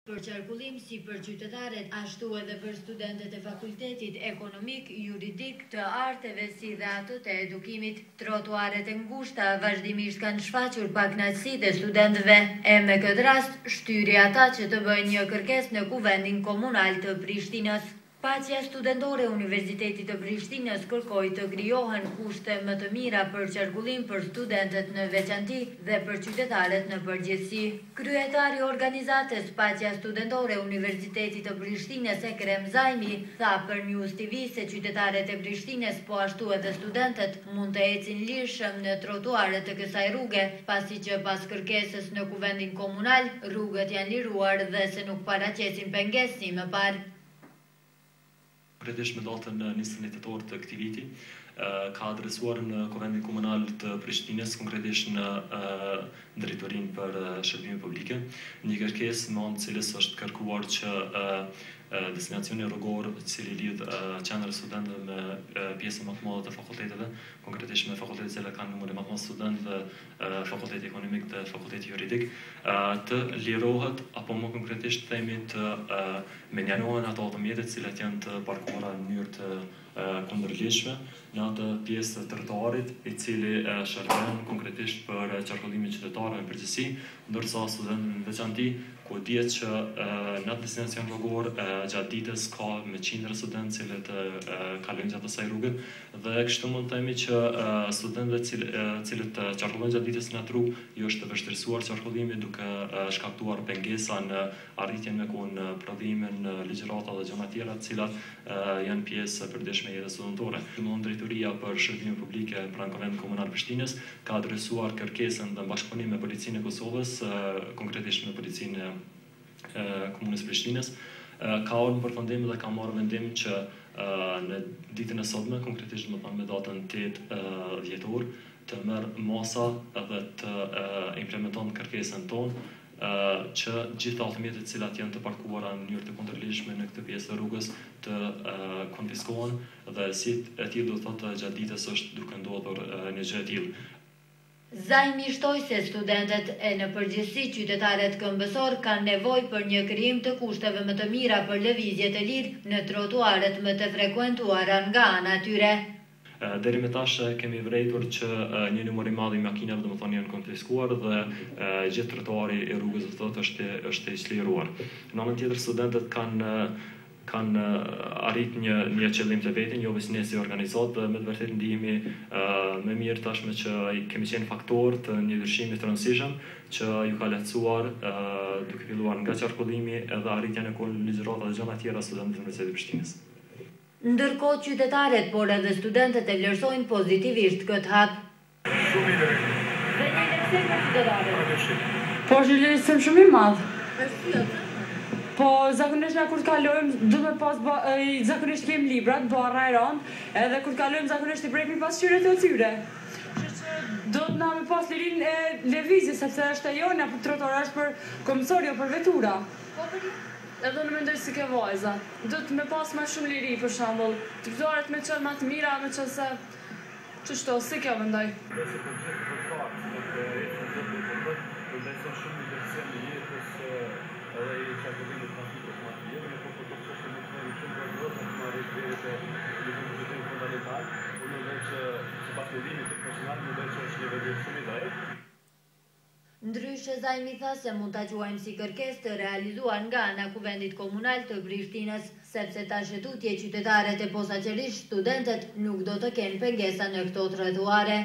Për qarkullim si për qytetarët, ashtu edhe për studentët e fakultetit ekonomik, juridik, të arteve si dhe ato të edukimit. Trotuaret e ngushta vazhdimisht kanë shfaqur pakënaqësitë e studentëve e me këtë rast shtyri ata që të bëjnë një kërkesë në Kuvendin Komunal të Prishtinës. Paqja studentore e Universitetit të Prishtinës kërkoi të krijohen kushte më të mira për qarkullim për studentët në veçanti dhe për qytetarët në përgjithësi. Kryetari i organizatës Paqja studentore e Universitetit të Prishtinës Ekrem Zajmi tha për News TV se qytetarët e Prishtinës po ashtu edhe studentët mund të ecin lirshëm në trotuarët të kësaj rruge, pasi që pas kërkesës në Kuvendin Komunal rrugët janë liruar dhe se nuk paraqesin pengesë si më parë. Konkretisht me datën 20 tetor të këtij viti, ka adresuar në Kuvendin Komunal të Prishtinës, konkretisht në drejtorinë për shërbime publike, një kërkesë me anë të cilës është kërkuar që destinacioni rrugor i cili lidh qendrën e studentëve me pjesën më të madhe të fakulteteve, konkretisht me fakultetet që kanë numër më të madh studentë dhe fakulteti ekonomik dhe fakulteti juridik, të lirohet apo më konkretisht themi të menjanohen ato automjete të cilat janë të parkuara në mënyrë të kundërligjshme në atë pjesë të trotuarit i cili shërben konkretisht për qarkullimin qytetar në përgjithësi, ndërsa studentët në veçanti ku dihet që në atë destinacion rrugor gjatë ditës ka me qindra studentë cilët kalojnë gjatë asaj rruge dhe kështu mund të themi që studentëve cilët qarkullojnë gjatë ditës në atë rrugë ju është të vështirësuar qarkullimi duke shkaktuar pengesa në arritjen me kohën prodhimin, ligjërata dhe gjëra tjera të cilat janë pjesë e përditshme e jetës studentore. Drejtoria për shërbime publike pranë Kuvendit Komunal Prishtinës ka adresuar kërkesën dhe në bashkëpunim me Policinë e Kosovës, konkretisht me Policinë e Komunës Prishtinës, ka ardhur në përfundim dhe ka marrë vendim që në ditën e sotme, konkretisht me datën 8 dhjetor, të merr masa dhe të implementon kërkesën tonë që gjithë automjetet të cilat janë të parkuara në mënyrë të kundërligjshme në këtë pjesë të rrugës të konfiskohen dhe si e tillë do të thotë gjatë ditës është duke ndodhur një gjë e tillë. Zajmi shtoi se studentët e në përgjithësi qytetarët këmbësor kanë nevojë për një krijim të kushteve më të mira për lëvizjet e lirë në trotuarët më të frekuentuara nga ana e tyre. Deri me tash kemi vërejtur që një numër i madh i makinave domethënë janë konfiskuar dhe gjithë trotuari i rrugës do thotë është i çliruar. Në anën tjetër studentët kanë arrit një qëllim të vetin, jo vetëm si organizat dhe me të vërtetë ndihemi më mirë tashmë që kemi qenë faktor të një ndryshimi të rëndësishëm që ju ka lehtësuar duke filluar nga qarkullimi edhe arritja në kohën ligjërata dhe gjëra tjera studentëve të Universitetit të Prishtinës. Ndërkohë qytetarët, por edhe studentët e vlerësojnë pozitivisht këtë hap. Shumë i lirë. Dhe një lehtësim për qytetarët? Po është një lehtësim shumë i madh. Po zakonisht na kur të kalojmë do me pas zakonisht kemi librat, barra e rënd, edhe kur të kalojmë zakonisht i brejmë pasqyret e tyre. Do të na me pas lirinë e lëvizjes sepse është ajo na trotuar është për komisor, jo për vetura. Edhe në mendoj si ke vajza. Do të me pas më shumë liri, për shembull, të trotuaret me qenë më të mira, me qenë se çështo, si kjo mendoj. Ndryshe Zajmi tha se mund ta quajmë si kërkesë të realizuar nga ana Kuvendit Komunal të Prishtinës, sepse tash tutje qytetarët e posaçërisht studentët nuk do të kenë pengesa në këto trotuare.